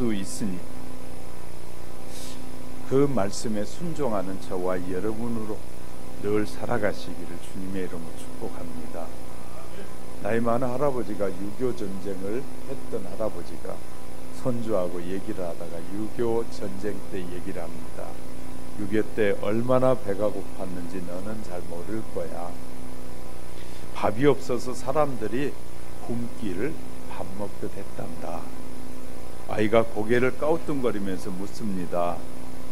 수 있으니 그 말씀에 순종하는 저와 여러분으로 늘 살아가시기를 주님의 이름으로 축복합니다. 나이 많은 할아버지가 6.25 전쟁을 했던 할아버지가 손주하고 얘기를 하다가 6.25 전쟁 때 얘기를 합니다. 6.25 때 얼마나 배가 고팠는지 너는 잘 모를 거야. 밥이 없어서 사람들이 굶기를 밥 먹듯 했단다. 아이가 고개를 까우뚱거리면서 묻습니다.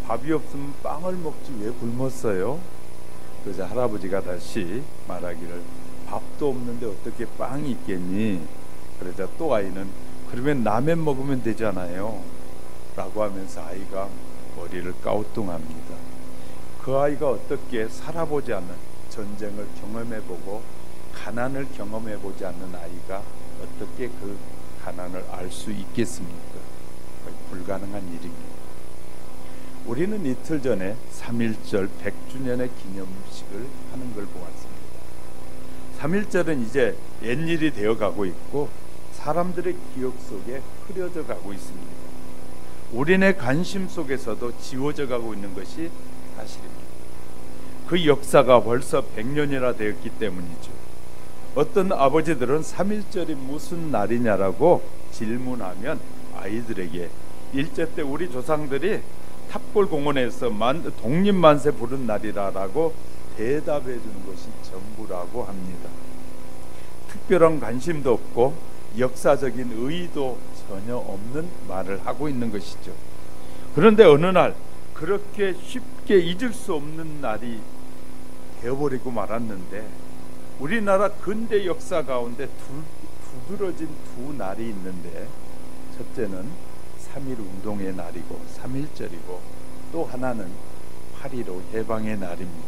밥이 없으면 빵을 먹지 왜 굶었어요? 그래서 할아버지가 다시 말하기를 밥도 없는데 어떻게 빵이 있겠니? 그러자 또 아이는 그러면 라면 먹으면 되잖아요 라고 하면서 아이가 머리를 까우뚱합니다. 그 아이가 어떻게 살아보지 않는 전쟁을 경험해보고 가난을 경험해보지 않는 아이가 어떻게 그 가난을 알 수 있겠습니까? 거의 불가능한 일입니다. 우리는 이틀 전에 3.1절 100주년의 기념식을 하는 걸 보았습니다. 3.1절은 이제 옛일이 되어가고 있고 사람들의 기억 속에 흐려져 가고 있습니다. 우리네 관심 속에서도 지워져 가고 있는 것이 사실입니다. 그 역사가 벌써 100년이나 되었기 때문이죠. 어떤 아버지들은 3.1절이 무슨 날이냐라고 질문하면 아이들에게 일제 때 우리 조상들이 탑골공원에서 독립만세 부른 날이라고 대답해 주는 것이 전부라고 합니다. 특별한 관심도 없고 역사적인 의의도 전혀 없는 말을 하고 있는 것이죠. 그런데 어느 날 그렇게 쉽게 잊을 수 없는 날이 되어버리고 말았는데 우리나라 근대 역사 가운데 두드러진 두 날이 있는데 첫째는 3.1 운동의 날이고 3.1절이고 또 하나는 8.15 해방의 날입니다.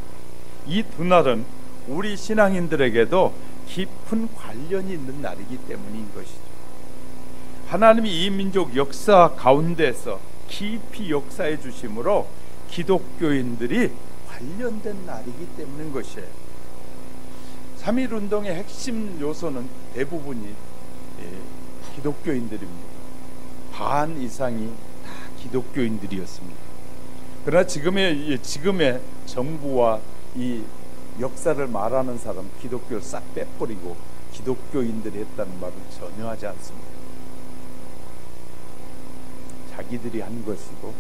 이 두 날은 우리 신앙인들에게도 깊은 관련이 있는 날이기 때문인 것이죠. 하나님이 이 민족 역사 가운데서 깊이 역사해 주심으로 기독교인들이 관련된 날이기 때문인 것이에요. 3.1 운동의 핵심 요소는 대부분이 기독교인들입니다. 반 이상이 다 기독교인들이었습니다. 그러나 지금의 정부와 이 역사를 말하는 사람 기독교를 싹 빼버리고 기독교인들이 했다는 말을 전혀 하지 않습니다. 자기들이 한 것이고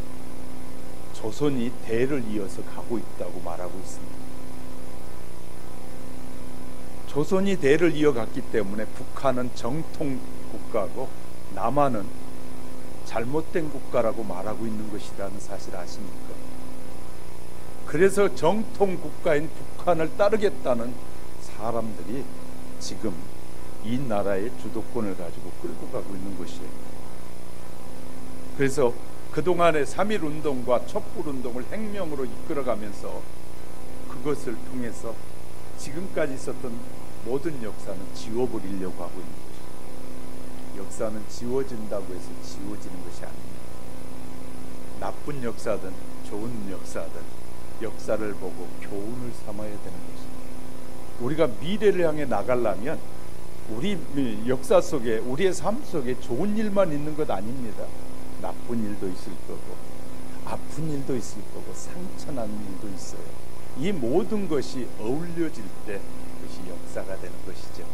조선이 대를 이어서 가고 있다고 말하고 있습니다. 조선이 대를 이어갔기 때문에 북한은 정통 국가고 남한은 잘못된 국가라고 말하고 있는 것이라는 사실 아십니까? 그래서 정통 국가인 북한을 따르겠다는 사람들이 지금 이 나라의 주도권을 가지고 끌고 가고 있는 것이에요. 그래서 그동안의 3.1 운동과 촛불 운동을 혁명으로 이끌어가면서 그것을 통해서 지금까지 있었던 모든 역사는 지워버리려고 하고 있는 것입니다. 역사는 지워진다고 해서 지워지는 것이 아닙니다. 나쁜 역사든 좋은 역사든 역사를 보고 교훈을 삼아야 되는 것입니다. 우리가 미래를 향해 나가려면 우리 역사 속에 우리의 삶 속에 좋은 일만 있는 것 아닙니다. 나쁜 일도 있을 거고 아픈 일도 있을 거고 상처난 일도 있어요. 이 모든 것이 어울려질 때 그것이 역사가 되는 것이죠.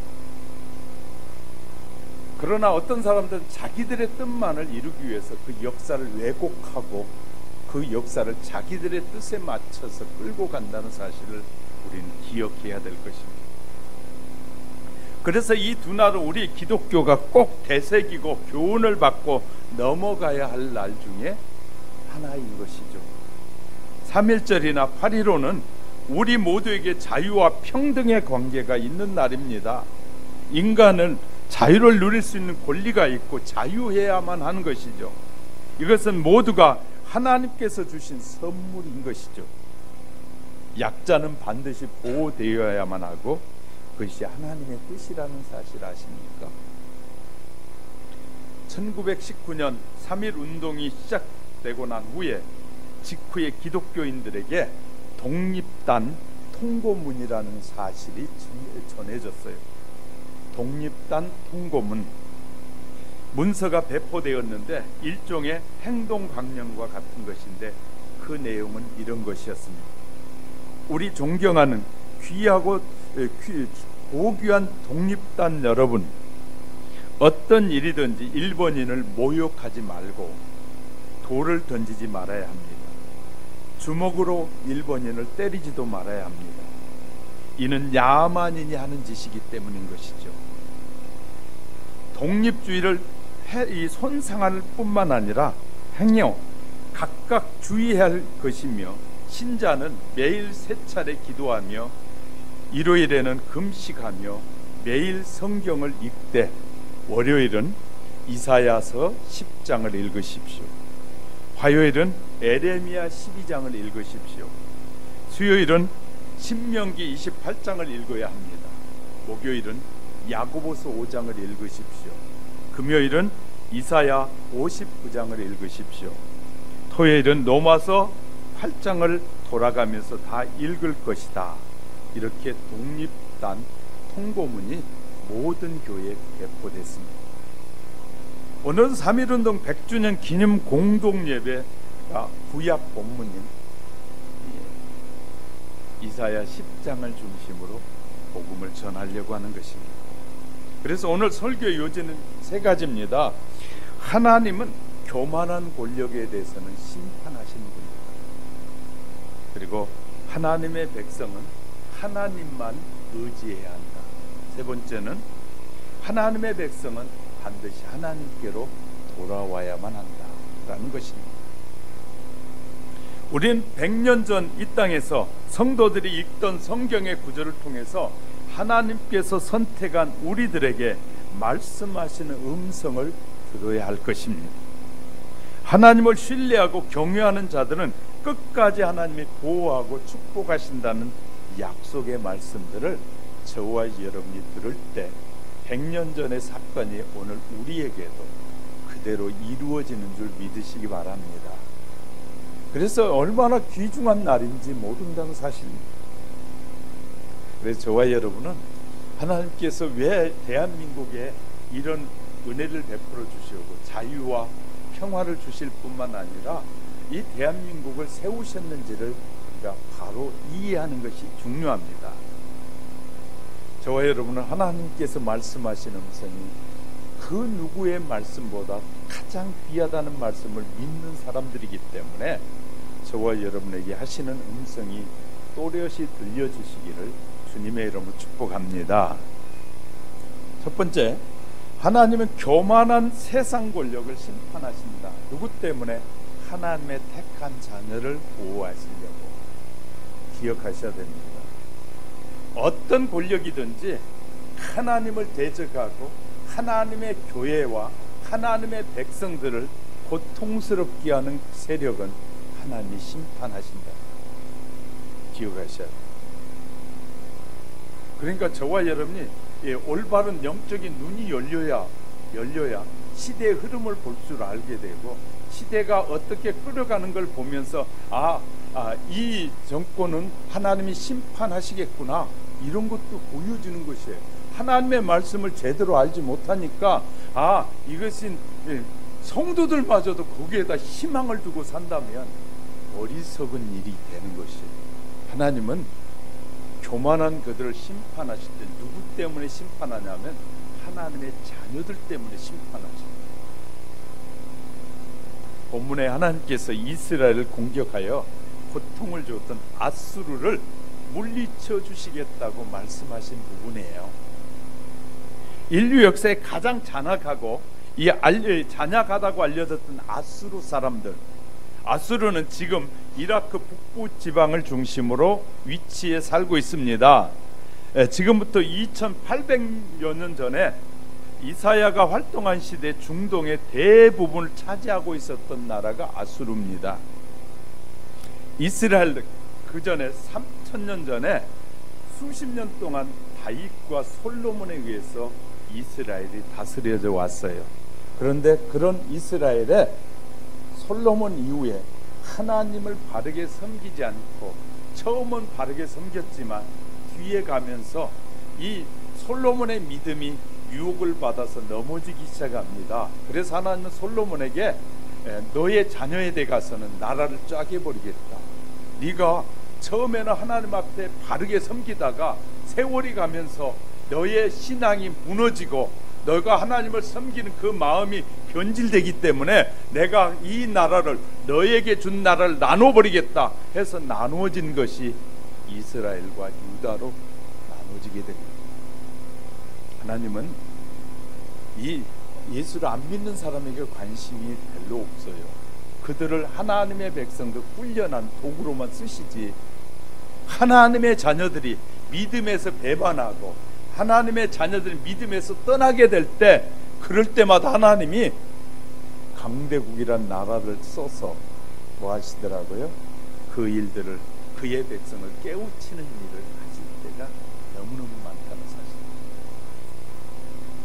그러나 어떤 사람들은 자기들의 뜻만을 이루기 위해서 그 역사를 왜곡하고 그 역사를 자기들의 뜻에 맞춰서 끌고 간다는 사실을 우리는 기억해야 될 것입니다. 그래서 이 두 날은 우리 기독교가 꼭 되새기고 교훈을 받고 넘어가야 할 날 중에 하나인 것이죠. 3.1절이나 8.15는 우리 모두에게 자유와 평등의 관계가 있는 날입니다. 인간은 자유를 누릴 수 있는 권리가 있고 자유해야만 하는 것이죠. 이것은 모두가 하나님께서 주신 선물인 것이죠. 약자는 반드시 보호되어야만 하고 그것이 하나님의 뜻이라는 사실 아십니까? 1919년 3.1 운동이 시작되고 난 후에 직후에 기독교인들에게 독립단 통고문이라는 사실이 전해졌어요. 독립단 통고문. 문서가 배포되었는데 일종의 행동 강령과 같은 것인데 그 내용은 이런 것이었습니다. 우리 존경하는 귀하고 고귀한 독립단 여러분, 어떤 일이든지 일본인을 모욕하지 말고 돌을 던지지 말아야 합니다. 주먹으로 일본인을 때리지도 말아야 합니다. 이는 야만인이 하는 짓이기 때문인 것이죠. 독립주의를 손상할 뿐만 아니라 행여 각각 주의해야 할 것이며, 신자는 매일 3차례 기도하며 일요일에는 금식하며 매일 성경을 읽되 월요일은 이사야서 10장을 읽으십시오. 화요일은 에레미야 12장을 읽으십시오. 수요일은 신명기 28장을 읽어야 합니다. 목요일은 야고보서 5장을 읽으십시오. 금요일은 이사야 59장을 읽으십시오. 토요일은 로마서 8장을 돌아가면서 다 읽을 것이다. 이렇게 독립단 통고문이 모든 교회에 배포됐습니다. 오늘은 3.1운동 100주년 기념 공동예배가 구약 본문인 이사야 10장을 중심으로 복음을 전하려고 하는 것입니다. 그래서 오늘 설교의 요지는 3가지입니다. 하나님은 교만한 권력에 대해서는 심판하시는 분입니다. 그리고 하나님의 백성은 하나님만 의지해야 한다. 3번째는 하나님의 백성은 반드시 하나님께로 돌아와야만 한다라는 것입니다. 우리는 100년 전 이 땅에서 성도들이 읽던 성경의 구절을 통해서 하나님께서 선택한 우리들에게 말씀하시는 음성을 들어야 할 것입니다. 하나님을 신뢰하고 경외하는 자들은 끝까지 하나님이 보호하고 축복하신다는 약속의 말씀들을 저와 여러분이 들을 때 100년 전의 사건이 오늘 우리에게도 그대로 이루어지는 줄 믿으시기 바랍니다. 그래서 얼마나 귀중한 날인지 모른다는 사실입니다. 그래서 저와 여러분은 하나님께서 왜 대한민국에 이런 은혜를 베풀어 주시고 자유와 평화를 주실 뿐만 아니라 이 대한민국을 세우셨는지를 우리가 바로 이해하는 것이 중요합니다. 저와 여러분은 하나님께서 말씀하시는 음성이 그 누구의 말씀보다 가장 귀하다는 말씀을 믿는 사람들이기 때문에 저와 여러분에게 하시는 음성이 또렷이 들려주시기를 주님의 이름으로 축복합니다. 첫 번째, 하나님은 교만한 세상 권력을 심판하신다. 누구 때문에? 하나님의 택한 자녀를 보호하시려고. 기억하셔야 됩니다. 어떤 권력이든지 하나님을 대적하고 하나님의 교회와 하나님의 백성들을 고통스럽게 하는 세력은 하나님이 심판하신다. 기억하셔야 돼요. 그러니까 저와 여러분이 올바른 영적인 눈이 열려야 시대의 흐름을 볼 줄 알게 되고, 시대가 어떻게 끌어가는 걸 보면서 이 정권은 하나님이 심판하시겠구나, 이런 것도 보여주는 것이에요. 하나님의 말씀을 제대로 알지 못하니까 이것은 성도들마저도 거기에다 희망을 두고 산다면 어리석은 일이 되는 것이에요. 하나님은 교만한 그들을 심판하실 때 누구 때문에 심판하냐면 하나님의 자녀들 때문에 심판하십니다. 본문에 하나님께서 이스라엘을 공격하여 고통을 줬던 아수르를 물리쳐 주시겠다고 말씀하신 부분이에요. 인류 역사에 가장 잔악하고 잔약하다고 알려졌던 아수르 사람들, 아수르는 지금 이라크 북부 지방을 중심으로 위치해 살고 있습니다. 지금부터 2800여 년 전에 이사야가 활동한 시대 중동의 대부분을 차지하고 있었던 나라가 아수르입니다. 이스라엘 그 전에 3000년 전에 수십 년 동안 다윗과 솔로몬에 의해서 이스라엘이 다스려져 왔어요. 그런데 그런 이스라엘에 솔로몬 이후에 하나님을 바르게 섬기지 않고, 처음은 바르게 섬겼지만 뒤에 가면서 이 솔로몬의 믿음이 유혹을 받아서 넘어지기 시작합니다. 그래서 하나님은 솔로몬에게 너의 자녀에 대 가서는 나라를 짜게 버리겠다. 네가 처음에는 하나님 앞에 바르게 섬기다가 세월이 가면서 너의 신앙이 무너지고 너가 하나님을 섬기는 그 마음이 변질되기 때문에 내가 이 나라를 너에게 준 나라를 나눠버리겠다 해서 나누어진 것이 이스라엘과 유다로 나눠지게 됩니다. 하나님은 이 예수를 안 믿는 사람에게 관심이 별로 없어요. 그들을 하나님의 백성들 훈련한 도구로만 쓰시지, 하나님의 자녀들이 믿음에서 배반하고 하나님의 자녀들이 믿음에서 떠나게 될 때, 그럴 때마다 하나님이 강대국이란 나라를 써서 뭐 하시더라고요? 그 일들을, 그의 백성을 깨우치는 일을 하실 때가 너무너무 많다는 사실입니다.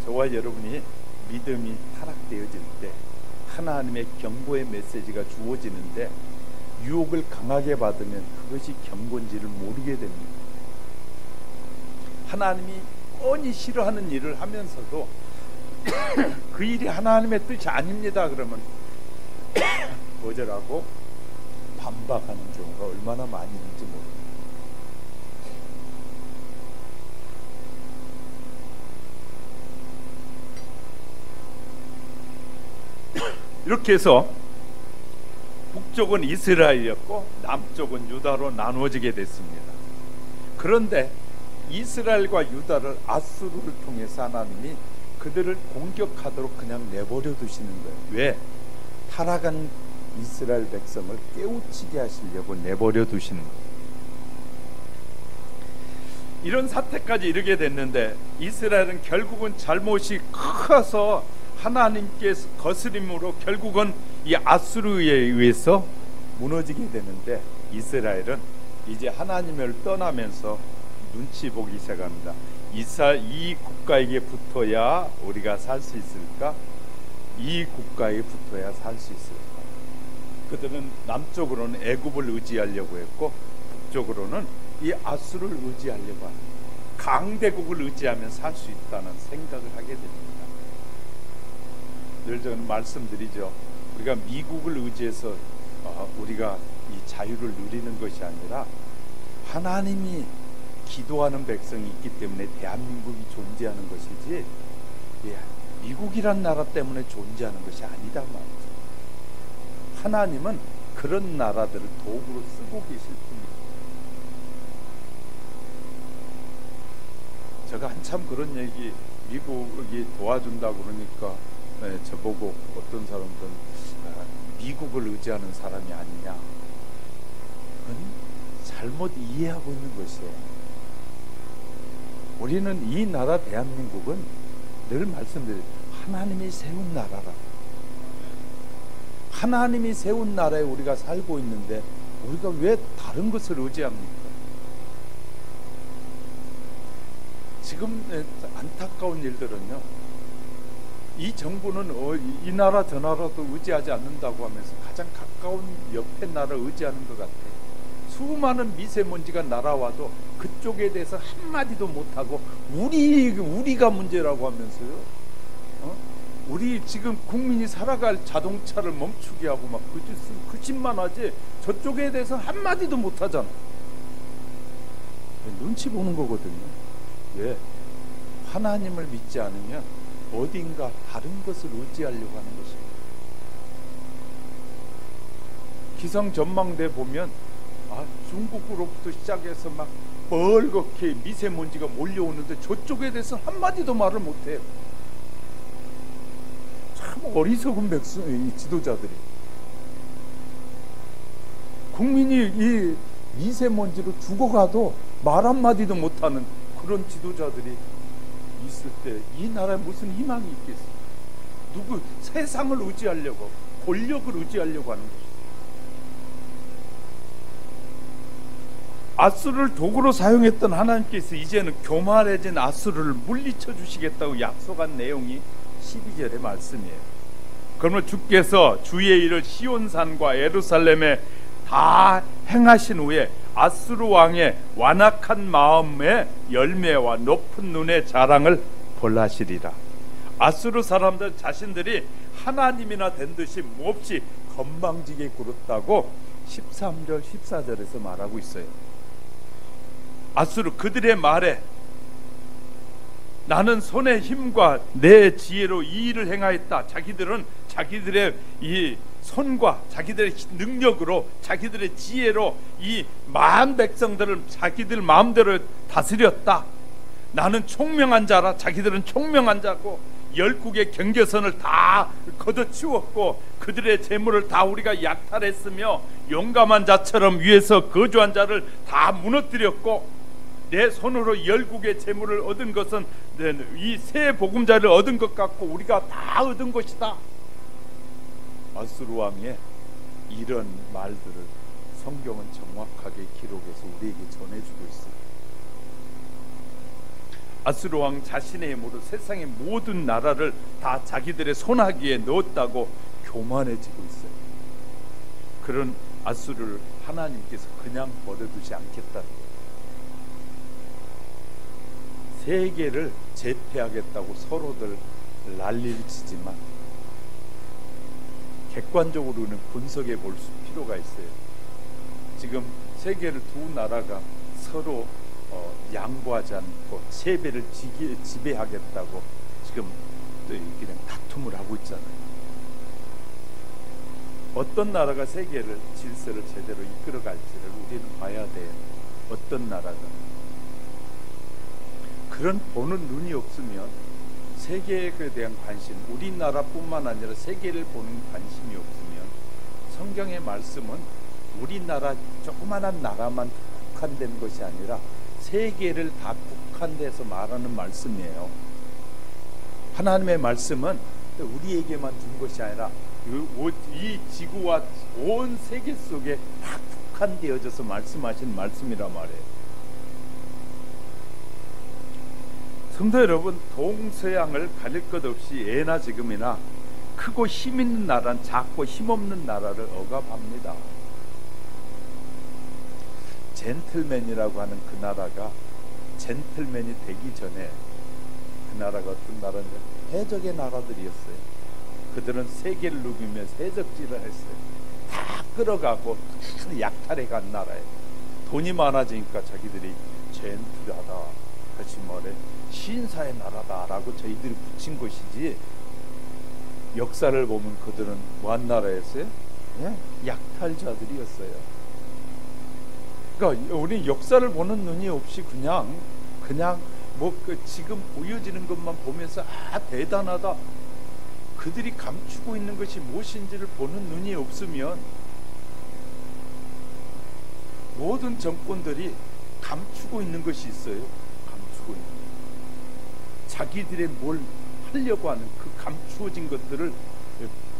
저와 여러분이 믿음이 타락되어질 때 하나님의 경고의 메시지가 주어지는데 유혹을 강하게 받으면 그것이 경고인지를 모르게 됩니다. 하나님이 뻔히 싫어하는 일을 하면서도 그 일이 하나님의 뜻이 아닙니다 그러면 거절하고 반박하는 경우가 얼마나 많이 있는지 모릅니다. 이렇게 해서 북쪽은 이스라엘이었고 남쪽은 유다로 나누어지게 됐습니다. 그런데 이스라엘과 유다를 아수르를 통해서 하나님이 그들을 공격하도록 그냥 내버려 두시는 거예요. 왜? 타락한 이스라엘 백성을 깨우치게 하시려고 내버려 두시는 거예요. 이런 사태까지 이르게 됐는데 이스라엘은 결국은 잘못이 커서 하나님께서 거스림으로 결국은 이 아수르에 의해서 무너지게 되는데 이스라엘은 이제 하나님을 떠나면서 눈치 보기 시작합니다. 이 국가에게 붙어야 우리가 살 수 있을까? 이 국가에 붙어야 살 수 있을까? 그들은 남쪽으로는 애굽을 의지하려고 했고 북쪽으로는 이 아수르를 의지하려고 하는, 강대국을 의지하면 살 수 있다는 생각을 하게 됩니다. 늘 저는 말씀드리죠. 우리가 미국을 의지해서 우리가 이 자유를 누리는 것이 아니라 하나님이 기도하는 백성이 있기 때문에 대한민국이 존재하는 것이지 미국이란 나라 때문에 존재하는 것이 아니다 말이죠. 하나님은 그런 나라들을 도구로 쓰고 계실 뿐입니다. 제가 한참 그런 얘기, 미국이 도와준다고 그러니까 저보고 어떤 사람들은 미국을 의지하는 사람이 아니냐, 그건 잘못 이해하고 있는 것이에요. 우리는 이 나라 대한민국은 늘 말씀드려요. 하나님이 세운 나라라. 하나님이 세운 나라에 우리가 살고 있는데 우리가 왜 다른 것을 의지합니까? 지금 안타까운 일들은요, 이 정부는 이 나라 저 나라도 의지하지 않는다고 하면서 가장 가까운 옆에 나라 의지하는 것 같아요. 수많은 미세먼지가 날아와도 그쪽에 대해서 한마디도 못하고 우리가 문제라고 하면서요. 우리 지금 국민이 살아갈 자동차를 멈추게 하고 막 그 짓만 하지 저쪽에 대해서 한마디도 못하잖아. 눈치 보는 거거든요. 왜? 하나님을 믿지 않으면 어딘가 다른 것을 의지하려고 하는 것입니다. 기상전망대 보면 중국으로부터 시작해서 막 벌겋게 미세먼지가 몰려오는데 저쪽에 대해서 한마디도 말을 못해요. 참 어리석은 지도자들이. 국민이 이 미세먼지로 죽어가도 말 한마디도 못하는 그런 지도자들이 있을 때 이 나라에 무슨 희망이 있겠어요? 세상을 의지하려고, 권력을 의지하려고 하는 것이죠. 아수르를 도구로 사용했던 하나님께서 이제는 교만해진 아수르를 물리쳐 주시겠다고 약속한 내용이 12절의 말씀이에요. 그러면 주께서 주의 일을 시온산과 예루살렘에 다 행하신 후에 아수르 왕의 완악한 마음의 열매와 높은 눈의 자랑을 벌하시리라. 아수르 사람들 자신들이 하나님이나 된 듯이 몹시 건방지게 굴었다고 13절 14절에서 말하고 있어요. 아수르 그들의 말에 나는 손의 힘과 내 지혜로 이 일을 행하였다. 자기들은 자기들의 이 손과 자기들의 능력으로 자기들의 지혜로 이 만 백성들을 자기들 마음대로 다스렸다. 나는 총명한 자라. 자기들은 총명한 자고 열국의 경계선을 다 걷어치웠고 그들의 재물을 다 우리가 약탈했으며 용감한 자처럼 위에서 거주한 자를 다 무너뜨렸고 내 손으로 열국의 재물을 얻은 것은 이 새 복음자를 얻은 것 같고 우리가 다 얻은 것이다. 아수르 왕의 이런 말들을 성경은 정확하게 기록해서 우리에게 전해주고 있습니다. 아수르 왕 자신의 힘으로 세상의 모든 나라를 다 자기들의 손아귀에 넣었다고 교만해지고 있어요. 그런 아수르를 하나님께서 그냥 버려두지 않겠다는 거예요. 세계를 제패하겠다고 서로들 난리를 치지만 객관적으로는 분석해 볼 필요가 있어요. 지금 세계를 두 나라가 서로 양보하지 않고 세배를 지배하겠다고 지금 그냥 다툼을 하고 있잖아요. 어떤 나라가 세계를 질서를 제대로 이끌어갈지를 우리는 봐야 돼요. 어떤 나라가 그런 보는 눈이 없으면 세계에 대한 관심, 우리나라뿐만 아니라 세계를 보는 관심이 없으면 성경의 말씀은 우리나라 조그마한 나라만 국한된 것이 아니라 세계를 다 국한돼서 말하는 말씀이에요. 하나님의 말씀은 우리에게만 준 것이 아니라 이 지구와 온 세계 속에 다 국한되어져서 말씀하신 말씀이란 말이에요. 성도 여러분, 동서양을 가릴 것 없이 예나 지금이나 크고 힘 있는 나라는 작고 힘없는 나라를 억압합니다. 젠틀맨이라고 하는 그 나라가 젠틀맨이 되기 전에 그 나라가 어떤 나라인지 해적의 나라들이었어요. 그들은 세계를 누비면서 해적질을 했어요. 다 끌어가고 다 약탈해 간 나라예요. 돈이 많아지니까 자기들이 젠틀하다, 다시 말해 신사의 나라다라고 저희들이 붙인 것이지, 역사를 보면 그들은 뭐한 나라였어요? 예? 약탈자들이었어요. 그러니까 우리 역사를 보는 눈이 없이 그냥 지금 보여지는 것만 보면서 대단하다, 그들이 감추고 있는 것이 무엇인지를 보는 눈이 없으면 모든 정권들이 감추고 있는 것이 있어요. 감추고 있는 것. 자기들의 뭘 하려고 하는 그 감추어진 것들을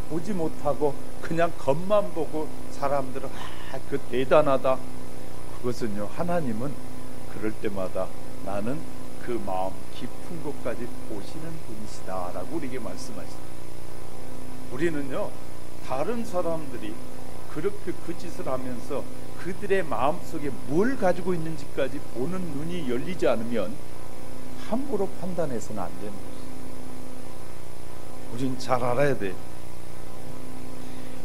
보지 못하고 그냥 겉만 보고 사람들은 그 대단하다. 그것은요, 하나님은 그럴 때마다 나는 그 마음 깊은 곳까지 보시는 분이시다 라고 우리에게 말씀하십니다. 우리는요, 다른 사람들이 그렇게 그 짓을 하면서 그들의 마음속에 뭘 가지고 있는지까지 보는 눈이 열리지 않으면 함부로 판단해서는 안 되는 것이죠. 우린 잘 알아야 돼.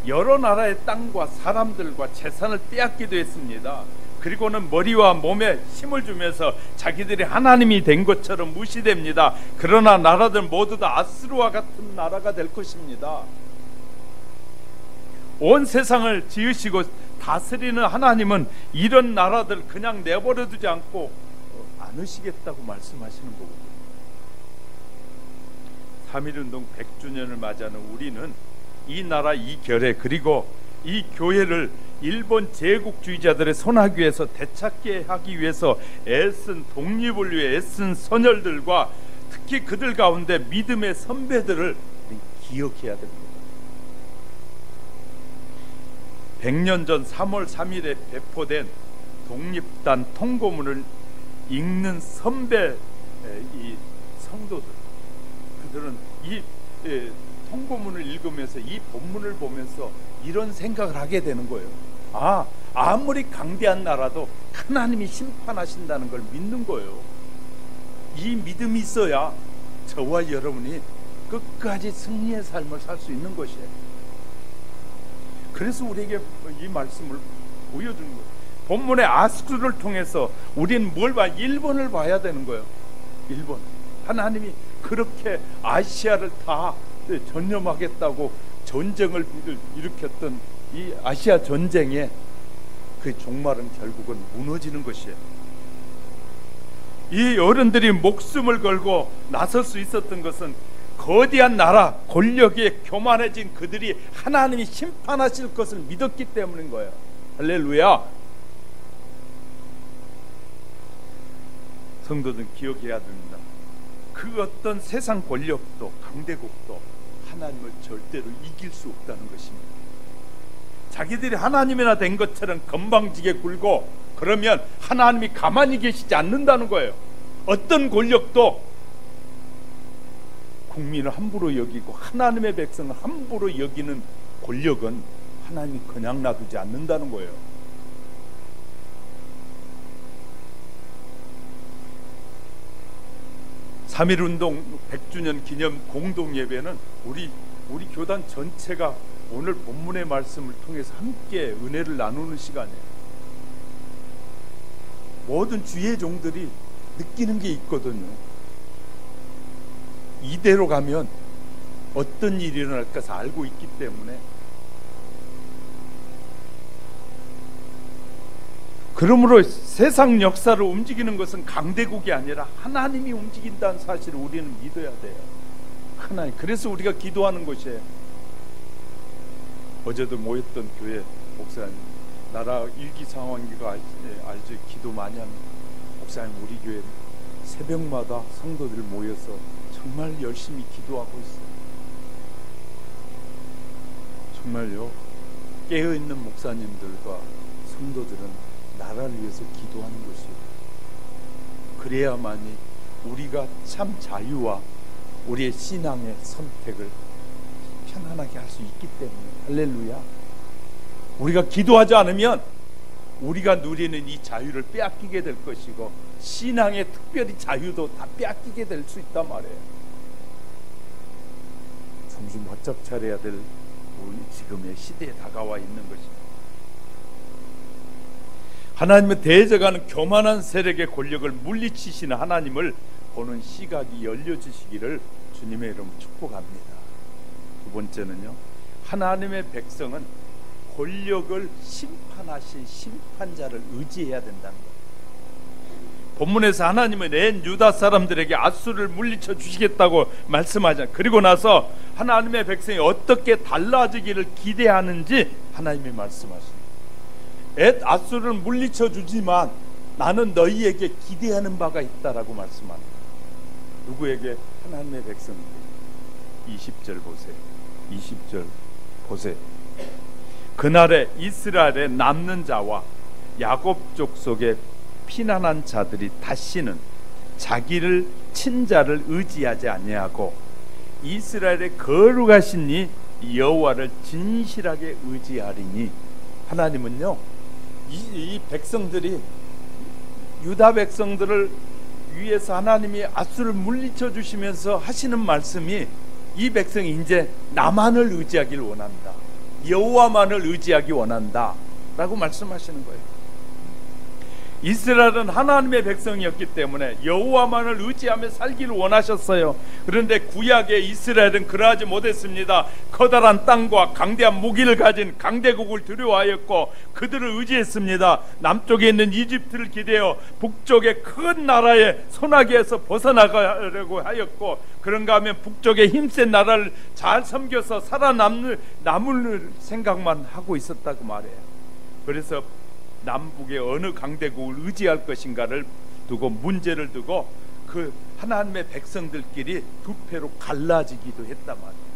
여러 나라의 땅과 사람들과 재산을 빼앗기도 했습니다. 그리고는 머리와 몸에 힘을 주면서 자기들이 하나님이 된 것처럼 무시됩니다. 그러나 나라들 모두 다 아수르와 같은 나라가 될 것입니다. 온 세상을 지으시고 다스리는 하나님은 이런 나라들 그냥 내버려 두지 않고 않으시겠다고 말씀하시는 거거든요. 3.1운동 100주년을 맞이하는 우리는 이 나라 이 결의 그리고 이 교회를 일본 제국주의자들의 손아귀에서 되찾게 하기 위해서 애쓴 독립을 위해 애쓴 선열들과 특히 그들 가운데 믿음의 선배들을 기억해야 됩니다. 100년 전 3월 3일에 배포된 독립단 통고문을 읽는 선배 이 성도들, 그들은 이 통고문을 읽으면서 이 본문을 보면서 이런 생각을 하게 되는 거예요. 아무리 강대한 나라도 하나님이 심판하신다는 걸 믿는 거예요. 이 믿음이 있어야 저와 여러분이 끝까지 승리의 삶을 살 수 있는 것이에요. 그래서 우리에게 이 말씀을 보여주는 거예요. 본문의 아수를 통해서 우리는 뭘 봐? 1번을 봐야 되는 거예요. 1번. 하나님이 그렇게 아시아를 다 전념하겠다고 전쟁을 일으켰던 이 아시아 전쟁에 그 종말은 결국은 무너지는 것이에요. 이 어른들이 목숨을 걸고 나설 수 있었던 것은 거대한 나라, 권력에 교만해진 그들이 하나님이 심판하실 것을 믿었기 때문인 거예요. 할렐루야. 성도들 기억해야 됩니다. 그 어떤 세상 권력도 강대국도 하나님을 절대로 이길 수 없다는 것입니다. 자기들이 하나님이나 된 것처럼 건방지게 굴고 그러면 하나님이 가만히 계시지 않는다는 거예요. 어떤 권력도 국민을 함부로 여기고 하나님의 백성을 함부로 여기는 권력은 하나님이 그냥 놔두지 않는다는 거예요. (3.1운동) 100주년 기념 공동예배는 우리 교단 전체가 오늘 본문의 말씀을 통해서 함께 은혜를 나누는 시간이에요. 모든 주의 종들이 느끼는 게 있거든요. 이대로 가면 어떤 일이 일어날까 알고 있기 때문에, 그러므로 세상 역사를 움직이는 것은 강대국이 아니라 하나님이 움직인다는 사실을 우리는 믿어야 돼요. 하나님. 그래서 우리가 기도하는 것이에요. 어제도 모였던 교회 목사님, 나라 일기 상황이가 알죠? 기도 많이 합니다. 목사님, 우리 교회 새벽마다 성도들 모여서 정말 열심히 기도하고 있어요. 정말요, 깨어있는 목사님들과 성도들은 나라를 위해서 기도하는 것이에요. 그래야만이 우리가 참 자유와 우리의 신앙의 선택을 편안하게 할 수 있기 때문에. 할렐루야. 우리가 기도하지 않으면 우리가 누리는 이 자유를 빼앗기게 될 것이고, 신앙의 특별히 자유도 다 빼앗기게 될 수 있단 말이에요. 정신 바짝 차려야 될 우리 지금의 시대에 다가와 있는 것입니다. 하나님의 대적하는 교만한 세력의 권력을 물리치시는 하나님을 보는 시각이 열려주시기를 주님의 이름으로 축복합니다. 두 번째는요, 하나님의 백성은 권력을 심판하신 심판자를 의지해야 된다는 거예요. 본문에서 하나님은 낸 유다 사람들에게 아수를 물리쳐 주시겠다고 말씀하잖아요. 그리고 나서 하나님의 백성이 어떻게 달라지기를 기대하는지 하나님이 말씀하십니다. 아수를 물리쳐 주지만 나는 너희에게 기대하는 바가 있다라고 말씀합니다. 누구에게? 하나님의 백성에게. 20절 보세요. 20절 보세요. 그날에 이스라엘의 남는 자와 야곱 족속의 피난한 자들이 다시는 자기를 친자를 의지하지 아니하고 이스라엘의 거룩하신 이 여호와를 진실하게 의지하리니. 하나님은요, 이 백성들이, 유다 백성들을 위해서 하나님이 아수를 물리쳐 주시면서 하시는 말씀이, 이 백성이 이제 나만을 의지하기를 원한다, 여호와만을 의지하기 원한다 라고 말씀하시는 거예요. 이스라엘은 하나님의 백성이었기 때문에 여호와만을 의지하며 살기를 원하셨어요. 그런데 구약의 이스라엘은 그러하지 못했습니다. 커다란 땅과 강대한 무기를 가진 강대국을 두려워하였고 그들을 의지했습니다. 남쪽에 있는 이집트를 기대어 북쪽의 큰 나라의 손아귀에서 벗어나가려고 하였고, 그런가 하면 북쪽의 힘센 나라를 잘 섬겨서 살아남을 생각만 하고 있었다고 말해요. 그래서 남북의 어느 강대국을 의지할 것인가를 두고, 문제를 두고 그 하나님의 백성들끼리 두 패로 갈라지기도 했단 말이에요.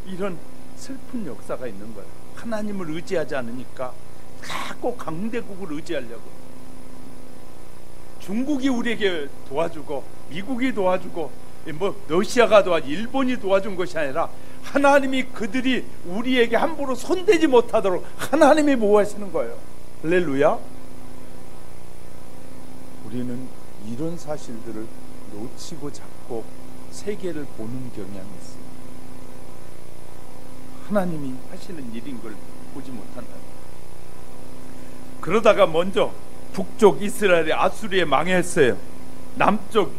이런 슬픈 역사가 있는 거예요. 하나님을 의지하지 않으니까 자꾸 강대국을 의지하려고. 중국이 우리에게 도와주고 미국이 도와주고 러시아가 도와주고 일본이 도와준 것이 아니라 하나님이 그들이 우리에게 함부로 손대지 못하도록 하나님이 보호하시는 거예요. 할렐루야. 우리는 이런 사실들을 놓치고 자꾸 세계를 보는 경향이 있어요. 하나님이 하시는 일인 걸 보지 못한다. 그러다가 먼저 북쪽 이스라엘이 아수르에 망했어요. 남쪽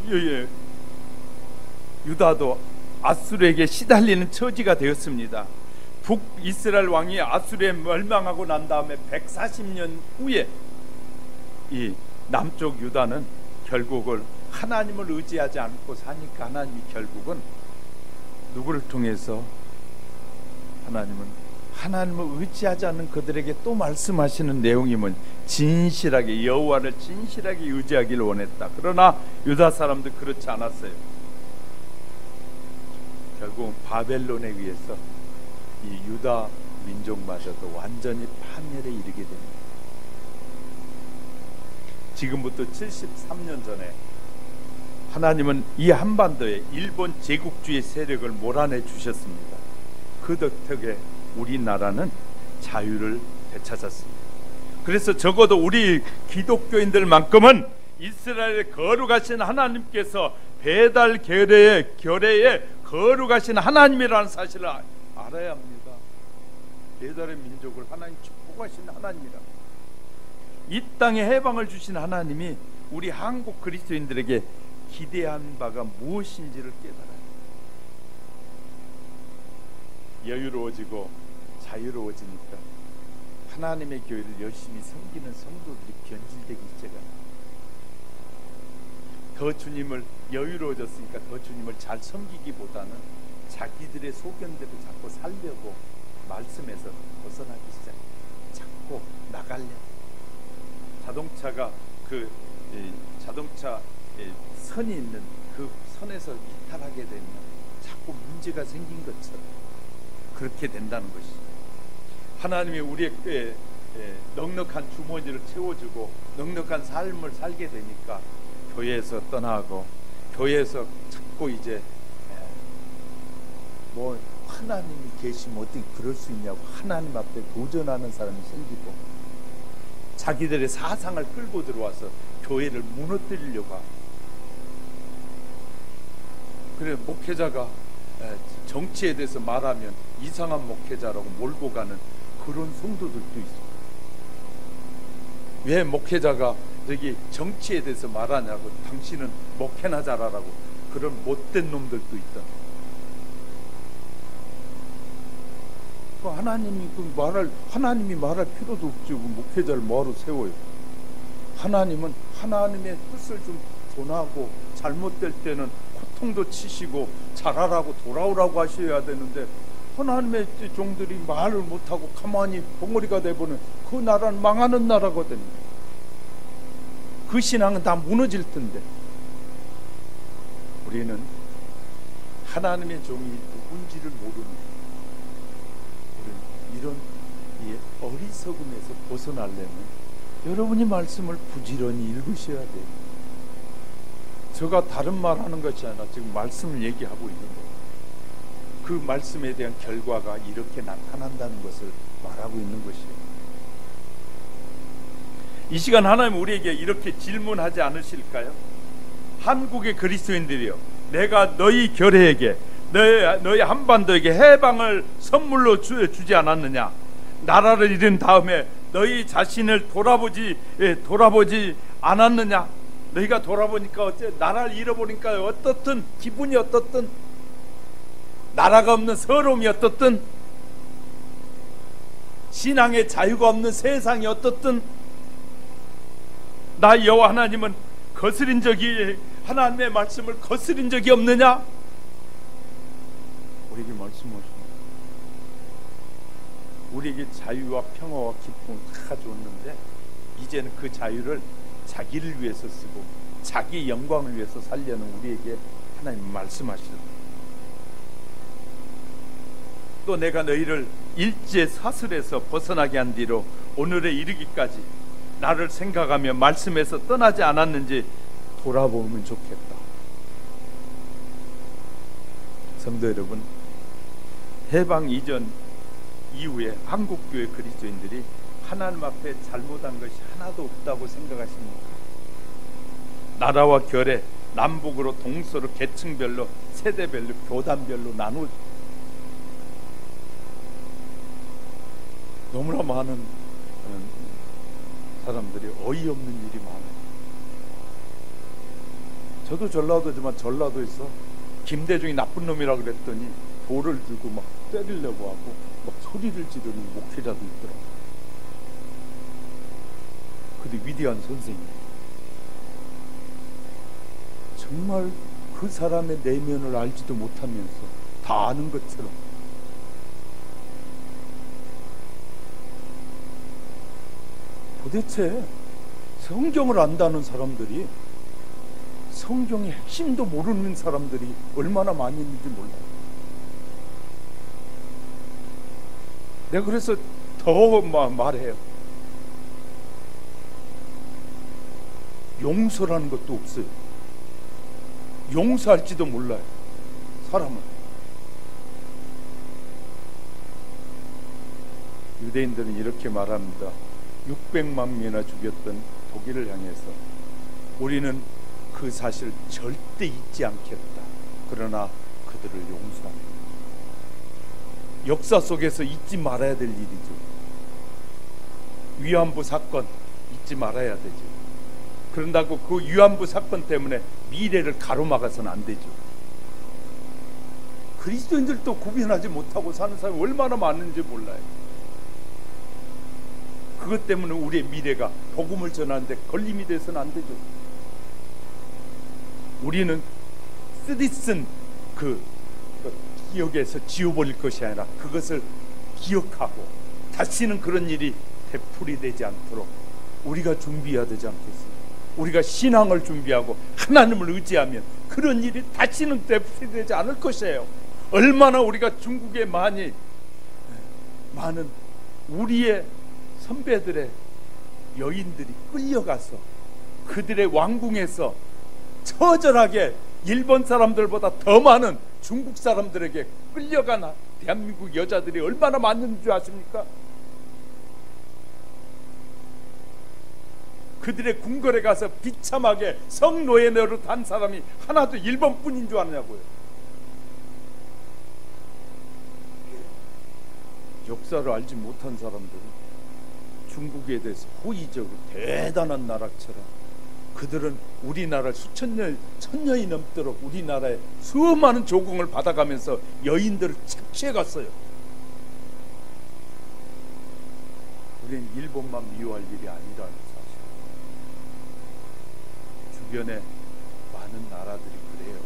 유다도 아수르에게 시달리는 처지가 되었습니다. 북이스라엘 왕이 아수르에 멸망하고 난 다음에 140년 후에 이 남쪽 유다는 결국은 하나님을 의지하지 않고 사니까 하나님이 결국은 누구를 통해서 하나님을 의지하지 않는 그들에게 또 말씀하시는 내용이 진실하게 여호와를 진실하게 의지하기를 원했다. 그러나 유다 사람들 그렇지 않았어요. 결국 바벨론에 의해서 이 유다 민족마저도 완전히 파멸에 이르게 됩니다. 지금부터 73년 전에 하나님은 이 한반도에 일본 제국주의 세력을 몰아내 주셨습니다. 그 덕택에 우리나라는 자유를 되찾았습니다. 그래서 적어도 우리 기독교인들만큼은 이스라엘의 거룩하신 하나님께서 배달 결례의 거룩하신 하나님이라는 사실을 알아야 합니다. 배달의 민족을 하나님 축복하신 하나님이라. 이 땅에 해방을 주신 하나님이 우리 한국 그리스도인들에게 기대한 바가 무엇인지를 깨달아요. 여유로워지고 자유로워지니까 하나님의 교회를 열심히 섬기는 성도들이 변질되기 시작합니다. 더 주님을 여유로워졌으니까 더 주님을 잘 섬기기보다는 자기들의 소견대로 자꾸 살려고 말씀에서 벗어나기 시작해요. 자꾸 나가려고. 자동차가 자동차 선이 있는 그 선에서 이탈하게 되면 자꾸 문제가 생긴 것처럼 그렇게 된다는 것이죠. 하나님이 우리의 꾀에 넉넉한 주머니를 채워주고 넉넉한 삶을 살게 되니까 교회에서 떠나고 교회에서 자꾸 이제 뭐 하나님이 계시면 어떻게 그럴 수 있냐고 하나님 앞에 도전하는 사람이 생기고 자기들의 사상을 끌고 들어와서 교회를 무너뜨리려고 하고, 그래 목회자가 정치에 대해서 말하면 이상한 목회자라고 몰고 가는 그런 성도들도 있어요. 왜 목회자가 저기 정치에 대해서 말하냐고, 당신은 목회나 잘하라고, 그런 못된 놈들도 있다. 하나님이 말할 필요도 없죠. 목회자를 뭐하러 세워요? 하나님은 하나님의 뜻을 좀 전하고 잘못될 때는 고통도 치시고 잘하라고 돌아오라고 하셔야 되는데, 하나님의 종들이 말을 못하고 가만히 벙어리가 돼버리면 그 나라는 망하는 나라거든요. 그 신앙은 다 무너질 텐데, 우리는 하나님의 종이 누군지를 모르는 이런 어리석음에서 벗어나려면 여러분이 말씀을 부지런히 읽으셔야 돼요. 제가 다른 말 하는 것이 아니라 지금 말씀을 얘기하고 있는 거예요. 그 말씀에 대한 결과가 이렇게 나타난다는 것을 말하고 있는 것이에요. 이 시간 하나님 우리에게 이렇게 질문하지 않으실까요? 한국의 그리스도인들이여, 내가 너희 교회에게 너희 한반도에게 해방을 선물로 주지 않았느냐? 나라를 잃은 다음에 너희 자신을 돌아보지 않았느냐? 너희가 돌아보니까 어째 나라를 잃어보니까 어떻든 기분이 어떻든 나라가 없는 서러움이 어떻든 신앙의 자유가 없는 세상이 어떻든 나 여호와 하나님은 하나님의 말씀을 거스린 적이 없느냐? 우리에게 말씀하십니다. 우리에게 자유와 평화와 기쁨을 다 줬는데 이제는 그 자유를 자기를 위해서 쓰고 자기 영광을 위해서 살려는 우리에게 하나님 말씀하시는, 또 내가 너희를 일제 사슬에서 벗어나게 한 뒤로 오늘에 이르기까지 나를 생각하며 말씀에서 떠나지 않았는지 돌아보면 좋겠다. 성도 여러분, 해방 이전 이후에 한국교회 그리스도인들이 하나님 앞에 잘못한 것이 하나도 없다고 생각하십니까? 나라와 결례, 남북으로 동서로 계층별로 세대별로 교단별로 나누. 너무나 많은 사람들이 어이없는 일이 많아요. 저도 전라도지만 전라도에서 김대중이 나쁜 놈이라고 그랬더니 돌을 들고 막 때리려고 하고 막 소리를 지르는 목회자도 있더라고요. 근데 위대한 선생님, 정말 그 사람의 내면을 알지도 못하면서 다 아는 것처럼 도대체 성경을 안다는 사람들이 성경의 핵심도 모르는 사람들이 얼마나 많이 있는지 몰라요. 내가 그래서 더 말해요. 용서라는 것도 없어요. 용서할지도 몰라요. 사람은. 유대인들은 이렇게 말합니다. 600만 명이나 죽였던 독일을 향해서 우리는 그 사실을 절대 잊지 않겠다. 그러나 그들을 용서합니다. 역사 속에서 잊지 말아야 될 일이죠. 위안부 사건 잊지 말아야 되죠. 그런다고 그 위안부 사건 때문에 미래를 가로막아서는 안 되죠. 그리스도인들도 구분하지 못하고 사는 사람이 얼마나 많은지 몰라요. 그것 때문에 우리의 미래가 복음을 전하는데 걸림이 돼서는 안 되죠. 우리는 쓰디쓴 그 기억에서 지워버릴 것이 아니라 그것을 기억하고 다시는 그런 일이 되풀이되지 않도록 우리가 준비해야 되지 않겠어요? 우리가 신앙을 준비하고 하나님을 의지하면 그런 일이 다시는 되풀이되지 않을 것이에요. 얼마나 우리가 중국에 많은 우리의 선배들의 여인들이 끌려가서 그들의 왕궁에서 처절하게 일본 사람들보다 더 많은 중국 사람들에게 끌려간 대한민국 여자들이 얼마나 많은 줄 아십니까? 그들의 궁궐에 가서 비참하게 성노예 노릇 한 사람이 하나도 일본뿐인 줄 아냐고요. 역사를 알지 못한 사람들은 중국에 대해서 호의적으로 대단한 나라처럼, 그들은 우리나라를 수천 년, 천년이 넘도록 우리나라의 수많은 조공을 받아가면서 여인들을 착취해 갔어요. 우리는 일본만 미워할 일이 아니라는 사실. 주변에 많은 나라들이 그래요.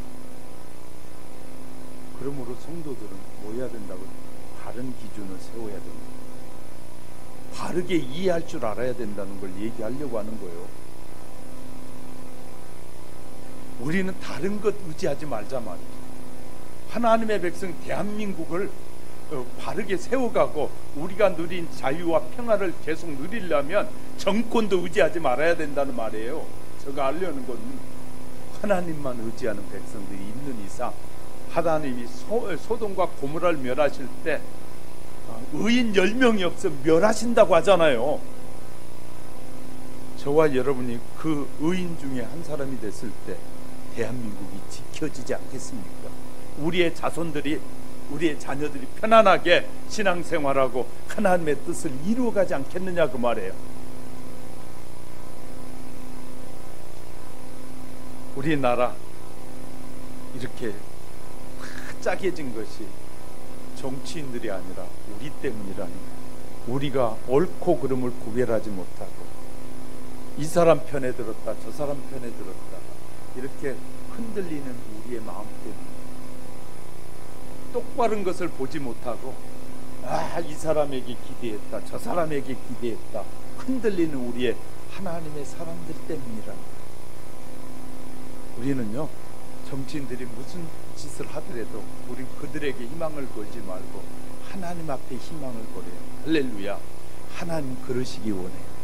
그러므로 성도들은 뭐 해야 된다고? 바른 기준을 세워야 됩니다. 바르게 이해할 줄 알아야 된다는 걸 얘기하려고 하는 거예요. 우리는 다른 것 의지하지 말자 말이죠. 하나님의 백성 대한민국을 바르게 세워가고 우리가 누린 자유와 평화를 계속 누리려면 정권도 의지하지 말아야 된다는 말이에요. 제가 알려는 건 하나님만 의지하는 백성들이 있는 이상, 하나님이 소돔과 고모라를 멸하실 때 의인 10명이 없어 멸하신다고 하잖아요. 저와 여러분이 그 의인 중에 한 사람이 됐을 때 대한민국이 지켜지지 않겠습니까? 우리의 자손들이, 우리의 자녀들이 편안하게 신앙생활하고 하나님의 뜻을 이루어가지 않겠느냐 그 말이에요. 우리나라 이렇게 짜게진 것이 정치인들이 아니라 우리 때문이라니. 우리가 옳고 그름을 구별하지 못하고 이 사람 편에 들었다 저 사람 편에 들었다 이렇게 흔들리는 우리의 마음 때문에 똑바른 것을 보지 못하고 이 사람에게 기대했다 저 사람에게 기대했다 흔들리는 우리의 하나님의 사람들 때문이라니. 우리는요, 정치인들이 무슨 짓을 하더라도 우리 그들에게 희망을 걸지 말고 하나님 앞에 희망을 걸어요. 할렐루야. 하나님 그러시기 원해요.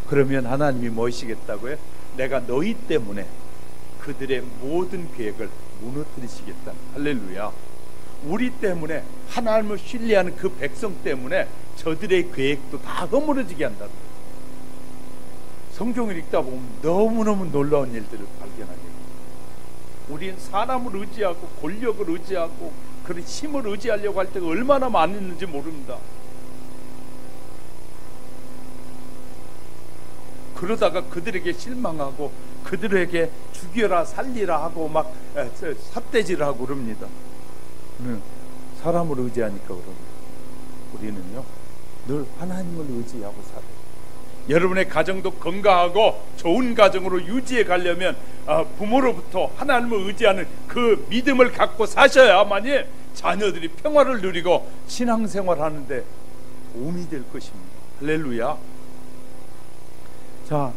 그러면 하나님이 뭐 하시겠다고요? 내가 너희 때문에 그들의 모든 계획을 무너뜨리시겠다. 할렐루야. 우리 때문에, 하나님을 신뢰하는 그 백성 때문에 저들의 계획도 다 허물어지게 한다. 성경을 읽다 보면 너무너무 놀라운 일들을 발견하게 돼요. 우린 사람을 의지하고 권력을 의지하고 그런 힘을 의지하려고 할 때가 얼마나 많이 있는지 모릅니다. 그러다가 그들에게 실망하고 그들에게 죽여라 살리라 하고 막 삿대질을 하고 그럽니다. 사람을 의지하니까 그럽니다. 우리는요 늘 하나님을 의지하고 살아요. 여러분의 가정도 건강하고 좋은 가정으로 유지해 가려면 부모로부터 하나님을 의지하는 그 믿음을 갖고 사셔야만이 자녀들이 평화를 누리고 신앙생활하는데 도움이 될 것입니다. 할렐루야. 자,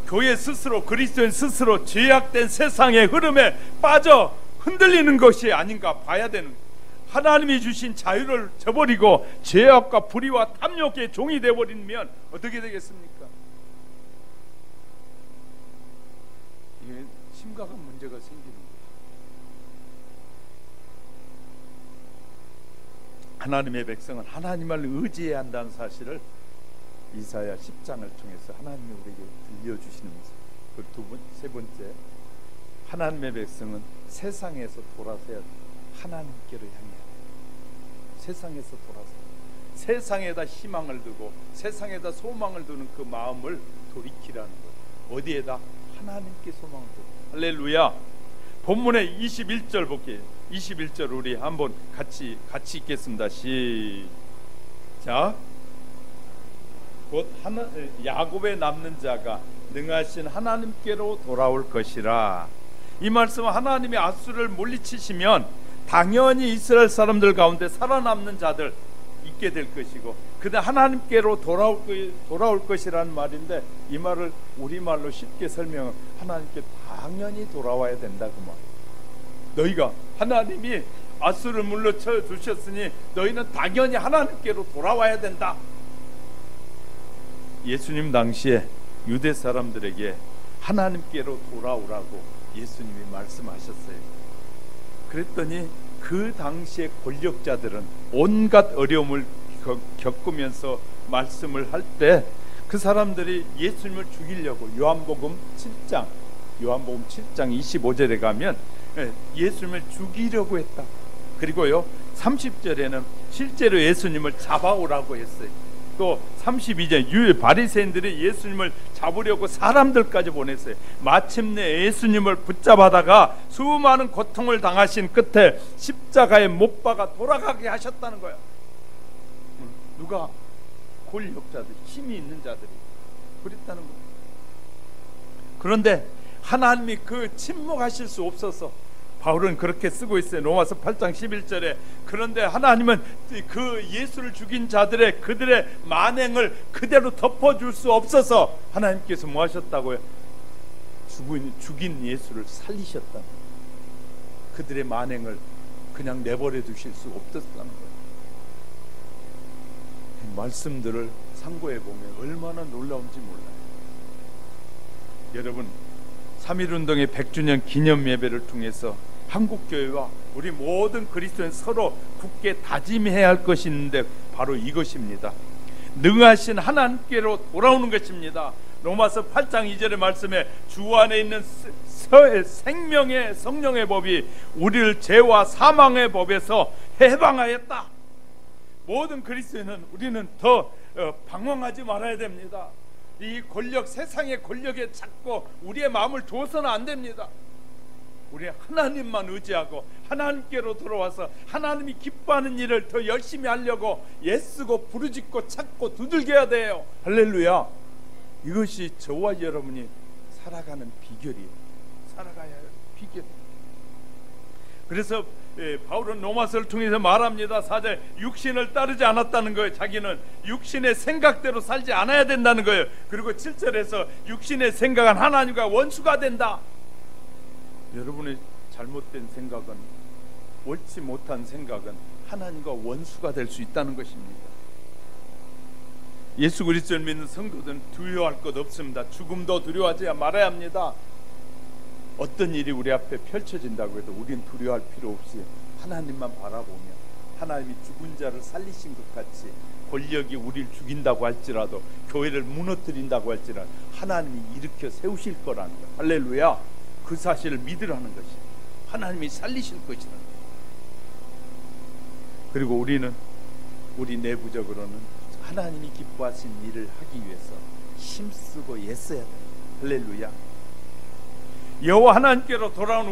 교회 스스로, 그리스도인 스스로 죄악된 세상의 흐름에 빠져 흔들리는 것이 아닌가 봐야 되는 거예요. 하나님이 주신 자유를 저버리고 죄악과 불의와 탐욕의 종이 되어버리면 어떻게 되겠습니까? 이게 심각한 문제가 생기는 거예요. 하나님의 백성은 하나님을 의지해야 한다는 사실을 이사야 10장을 통해서 하나님이 우리에게 들려주시는 모습. 그 세 번째, 하나님의 백성은 세상에서 돌아서야 하나님께로 향해야 돼요. 세상에서 돌아서 세상에다 희망을 두고 세상에다 소망을 두는 그 마음을 돌이키라는 거예요. 어디에다? 하나님께 소망을 두고. 할렐루야. 본문의 21절 볼게요. 21절 우리 한번 같이 읽겠습니다. 시작. 곧 야곱에 남는 자가 능하신 하나님께로 돌아올 것이라. 이 말씀은 하나님이 앗수를 물리치시면 당연히 이스라엘 사람들 가운데 살아남는 자들 있게 될 것이고, 그다 하나님께로 돌아올 것이라는 말인데, 이 말을 우리말로 쉽게 설명하면 하나님께 당연히 돌아와야 된다 그 말. 너희가 하나님이 앗수를 물리쳐 주셨으니 너희는 당연히 하나님께로 돌아와야 된다. 예수님 당시에 유대 사람들에게 하나님께로 돌아오라고 예수님이 말씀하셨어요. 그랬더니 그 당시의 권력자들은 온갖 어려움을 겪으면서 말씀을 할 때 그 사람들이 예수님을 죽이려고 요한복음 7장 25절에 가면 예수님을 죽이려고 했다. 그리고요 30절에는 실제로 예수님을 잡아오라고 했어요. 또 32절 바리새인들이 예수님을 잡으려고 사람들까지 보냈어요. 마침내 예수님을 붙잡아다가 수많은 고통을 당하신 끝에 십자가에 못 박아 돌아가게 하셨다는 거야. 누가? 권력자들, 힘이 있는 자들이 그랬다는 거야. 그런데 하나님이 그 침묵하실 수 없어서 바울은 그렇게 쓰고 있어요. 로마서 8장 11절에 그런데 하나님은 그 예수를 죽인 자들의 그들의 만행을 그대로 덮어줄 수 없어서 하나님께서 뭐 하셨다고요? 죽인 예수를 살리셨다는 거예요. 그들의 만행을 그냥 내버려 두실 수 없었다는 거예요. 이 말씀들을 상고해 보면 얼마나 놀라운지 몰라요. 여러분 3.1운동의 100주년 기념 예배를 통해서 한국교회와 우리 모든 그리스도인 서로 굳게 다짐해야 할 것이 있는데 바로 이것입니다. 능하신 하나님께로 돌아오는 것입니다. 로마서 8장 2절의 말씀에 주 안에 있는 생명의 성령의 법이 우리를 죄와 사망의 법에서 해방하였다. 모든 그리스도인은 우리는 더 방황하지 말아야 됩니다. 이 권력, 세상의 권력에 잡고 우리의 마음을 두어서는 안 됩니다. 우리 하나님만 의지하고 하나님께로 돌아와서 하나님이 기뻐하는 일을 더 열심히 하려고 애쓰고 부르짖고 찾고 두들겨야 돼요. 할렐루야. 이것이 저와 여러분이 살아가는 비결이에요. 살아가야 할 비결. 그래서 바울은 로마서를 통해서 말합니다. 4절 육신을 따르지 않았다는 거예요. 자기는 육신의 생각대로 살지 않아야 된다는 거예요. 그리고 7절에서 육신의 생각은 하나님과 원수가 된다. 여러분의 잘못된 생각은, 옳지 못한 생각은 하나님과 원수가 될 수 있다는 것입니다. 예수 그리스도를 믿는 성도들은 두려워할 것 없습니다. 죽음도 두려워하지 말아야 합니다. 어떤 일이 우리 앞에 펼쳐진다고 해도 우린 두려워할 필요 없이 하나님만 바라보며 하나님이 죽은 자를 살리신 것 같이 권력이 우리를 죽인다고 할지라도 교회를 무너뜨린다고 할지라도 하나님이 일으켜 세우실 거라는 거예요. 할렐루야. 그 사실을 믿으라는 것이. 하나님이 살리실 것이다. 그리고 우리는 우리 내부적으로는 하나님이 기뻐하신 일을 하기 위해서 힘쓰고 애써야 돼요. 할렐루야. 여호와 하나님께로 돌아온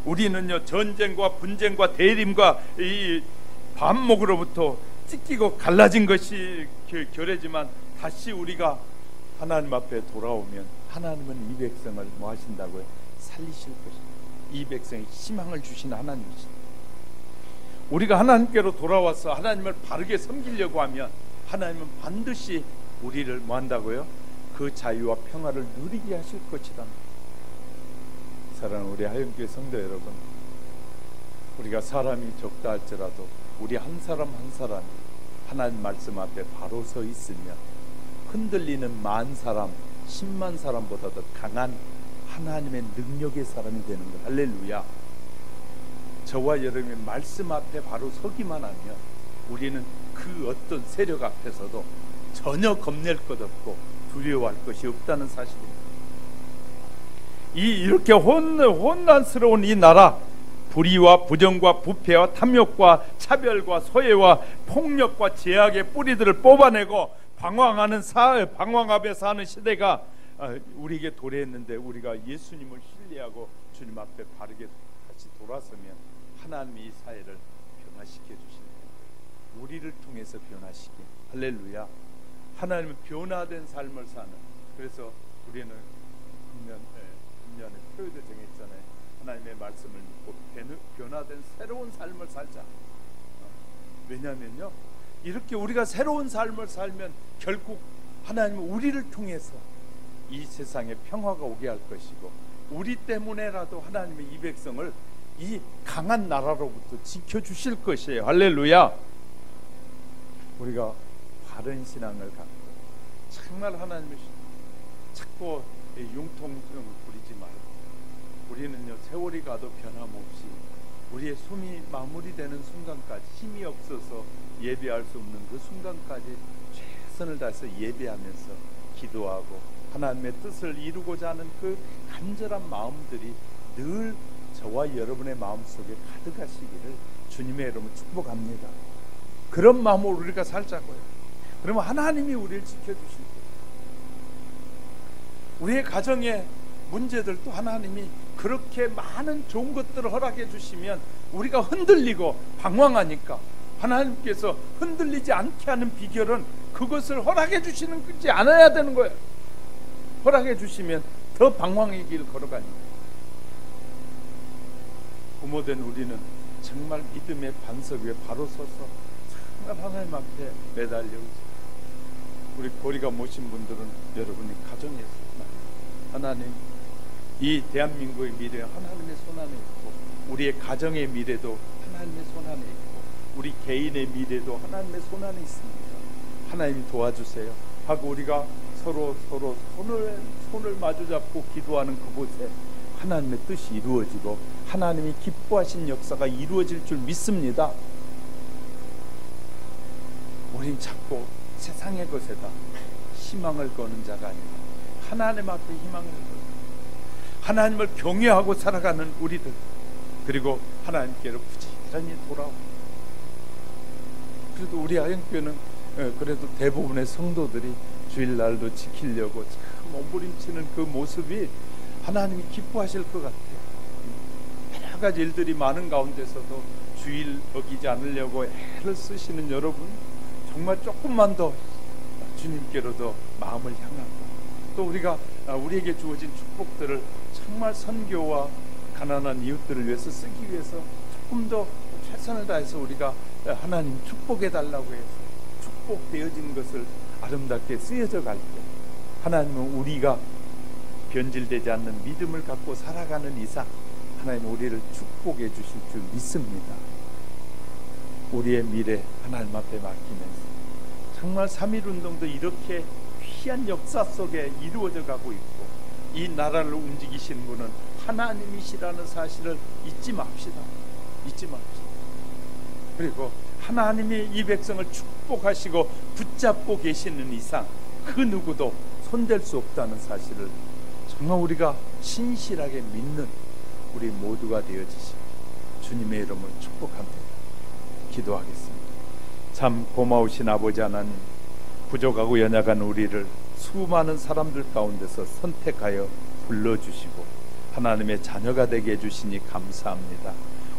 우리는요, 전쟁과 분쟁과 대림과 이 반목으로부터 찢기고 갈라진 것이 결례지만 다시 우리가 하나님 앞에 돌아오면 하나님은 이 백성을 뭐 하신다고요? 살리실 것입니다. 이 백성에 희망을 주신 하나님이십니다. 우리가 하나님께로 돌아와서 하나님을 바르게 섬기려고 하면 하나님은 반드시 우리를 뭐 한다고요? 그 자유와 평화를 누리게 하실 것이다. 사랑하는 우리 하영교회 성도 여러분, 우리가 사람이 적다 할지라도 우리 한 사람 한 사람이 하나님 말씀 앞에 바로 서 있으면 흔들리는 만 사람, 10만 사람보다 더 강한 하나님의 능력의 사람이 되는 거예요. 할렐루야. 저와 여러분의 말씀 앞에 바로 서기만 하면 우리는 그 어떤 세력 앞에서도 전혀 겁낼 것 없고 두려워할 것이 없다는 사실입니다. 이렇게 혼란스러운 이 나라, 불의와 부정과 부패와 탐욕과 차별과 소외와 폭력과 제약의 뿌리들을 뽑아내고 방황하며 사는 시대가 우리에게 도래했는데, 우리가 예수님을 신뢰하고 주님 앞에 바르게 다시 돌아서면 하나님이 이 사회를 변화시켜 주실 텐데, 우리를 통해서 변화시켜. 할렐루야. 하나님은 변화된 삶을 사는, 그래서 우리는 금년에 표회도 정했잖아요. 하나님의 말씀을 믿고 변화된 새로운 삶을 살자. 왜냐하면요, 이렇게 우리가 새로운 삶을 살면 결국 하나님은 우리를 통해서 이 세상에 평화가 오게 할 것이고, 우리 때문에라도 하나님의 이 백성을 이 강한 나라로부터 지켜주실 것이에요. 할렐루야. 우리가 바른 신앙을 갖고 정말 하나님을 자꾸 융통성을 부리지 말고, 우리는요, 세월이 가도 변함없이 우리의 숨이 마무리되는 순간까지, 힘이 없어서 예배할 수 없는 그 순간까지 최선을 다해서 예배하면서 기도하고 하나님의 뜻을 이루고자 하는 그 간절한 마음들이 늘 저와 여러분의 마음속에 가득하시기를 주님의 이름으로 축복합니다. 그런 마음으로 우리가 살자고요. 그러면 하나님이 우리를 지켜주실 거예요. 우리의 가정의 문제들도 하나님이 그렇게 많은 좋은 것들을 허락해 주시면 우리가 흔들리고 방황하니까, 하나님께서 흔들리지 않게 하는 비결은 그것을 허락해 주시는 거지 않아야 되는 거예요. 허락해 주시면 더 방황의 길을 걸어가니까. 부모된 우리는 정말 믿음의 반석 위에 바로 서서 정말 하나님 앞에 매달려, 우리 고리가 모신 분들은 여러분이 가정에서 하나님, 이 대한민국의 미래 하나님의 손 안에 있고, 우리의 가정의 미래도 하나님의 손 안에 있고, 우리 개인의 미래도 하나님의 손 안에 있습니다. 하나님 도와주세요 하고 우리가 서로 손을 마주잡고 기도하는 그곳에 하나님의 뜻이 이루어지고 하나님이 기뻐하신 역사가 이루어질 줄 믿습니다. 우린 자꾸 세상의 것에다 희망을 거는 자가 아니라 하나님 앞에 희망을 걸고 하나님을 경외하고 살아가는 우리들, 그리고 하나님께로 부지런히 돌아오고. 그래도 우리 하영교회는 그래도 대부분의 성도들이 주일날도 지키려고 참 몸부림치는 그 모습이 하나님이 기뻐하실 것 같아요. 여러 가지 일들이 많은 가운데서도 주일 어기지 않으려고 애를 쓰시는 여러분, 정말 조금만 더 주님께로도 마음을 향하고, 또 우리가 우리에게 주어진 축복들을 정말 선교와 가난한 이웃들을 위해서 쓰기 위해서 조금 더 최선을 다해서 우리가 하나님 축복해 달라고 해서 축복되어진 것을 아름답게 쓰여져 갈 때, 하나님은 우리가 변질되지 않는 믿음을 갖고 살아가는 이상 하나님은 우리를 축복해 주실 줄 믿습니다. 우리의 미래 하나님 앞에 맡기면서 정말 3.1운동도 이렇게 귀한 역사 속에 이루어져 가고 있고, 이 나라를 움직이시는 분은 하나님이시라는 사실을 잊지 맙시다. 그리고 하나님이 이 백성을 축복하시고 붙잡고 계시는 이상 그 누구도 손댈 수 없다는 사실을 정말 우리가 신실하게 믿는 우리 모두가 되어지시기 주님의 이름으로 축복합니다. 기도하겠습니다. 참 고마우신 아버지 하나님, 부족하고 연약한 우리를 수많은 사람들 가운데서 선택하여 불러주시고 하나님의 자녀가 되게 해주시니 감사합니다.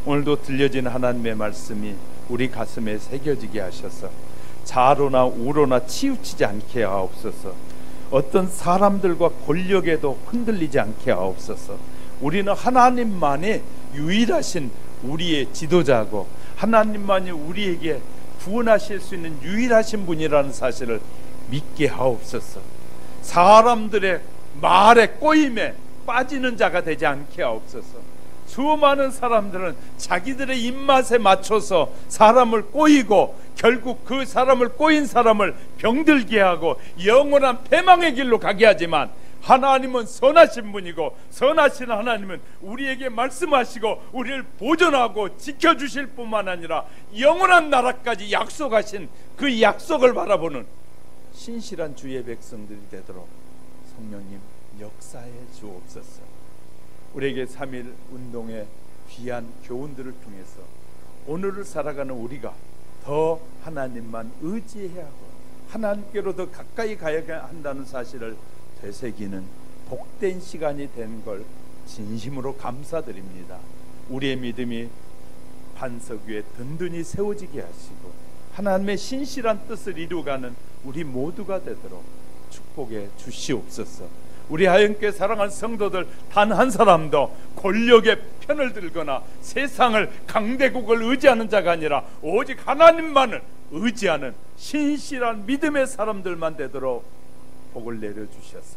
오늘도 들려진 하나님의 말씀이 우리 가슴에 새겨지게 하셔서 좌로나 우로나 치우치지 않게 하옵소서. 어떤 사람들과 권력에도 흔들리지 않게 하옵소서. 우리는 하나님만이 유일하신 우리의 지도자고 하나님만이 우리에게 구원하실 수 있는 유일하신 분이라는 사실을 믿게 하옵소서. 사람들의 말에 꼬임에 빠지는 자가 되지 않게 하옵소서. 수많은 사람들은 자기들의 입맛에 맞춰서 사람을 꼬이고 결국 그 사람을 꼬인 사람을 병들게 하고 영원한 패망의 길로 가게 하지만 하나님은 선하신 분이고 선하신 하나님은 우리에게 말씀하시고 우리를 보존하고 지켜주실 뿐만 아니라 영원한 나라까지 약속하신 그 약속을 바라보는 신실한 주의 백성들이 되도록 성령님 역사해 주옵소서. 우리에게 3.1 운동의 귀한 교훈들을 통해서 오늘을 살아가는 우리가 더 하나님만 의지해야 하고 하나님께로 더 가까이 가야 한다는 사실을 되새기는 복된 시간이 된 걸 진심으로 감사드립니다. 우리의 믿음이 반석 위에 든든히 세워지게 하시고 하나님의 신실한 뜻을 이루어가는 우리 모두가 되도록 축복해 주시옵소서. 우리 하나님께 사랑하는 성도들 단 한 사람도 권력의 편을 들거나 세상을 강대국을 의지하는 자가 아니라 오직 하나님만을 의지하는 신실한 믿음의 사람들만 되도록 복을 내려주셔서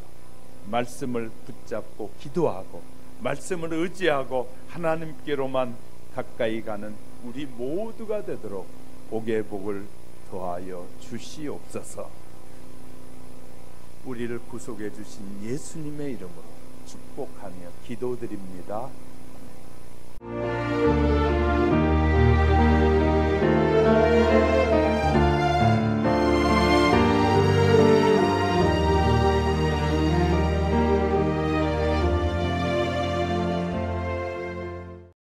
말씀을 붙잡고 기도하고 말씀을 의지하고 하나님께로만 가까이 가는 우리 모두가 되도록 복의 복을 더하여 주시옵소서. 우리를 구속해 주신 예수님의 이름으로 축복하며 기도드립니다. 아멘.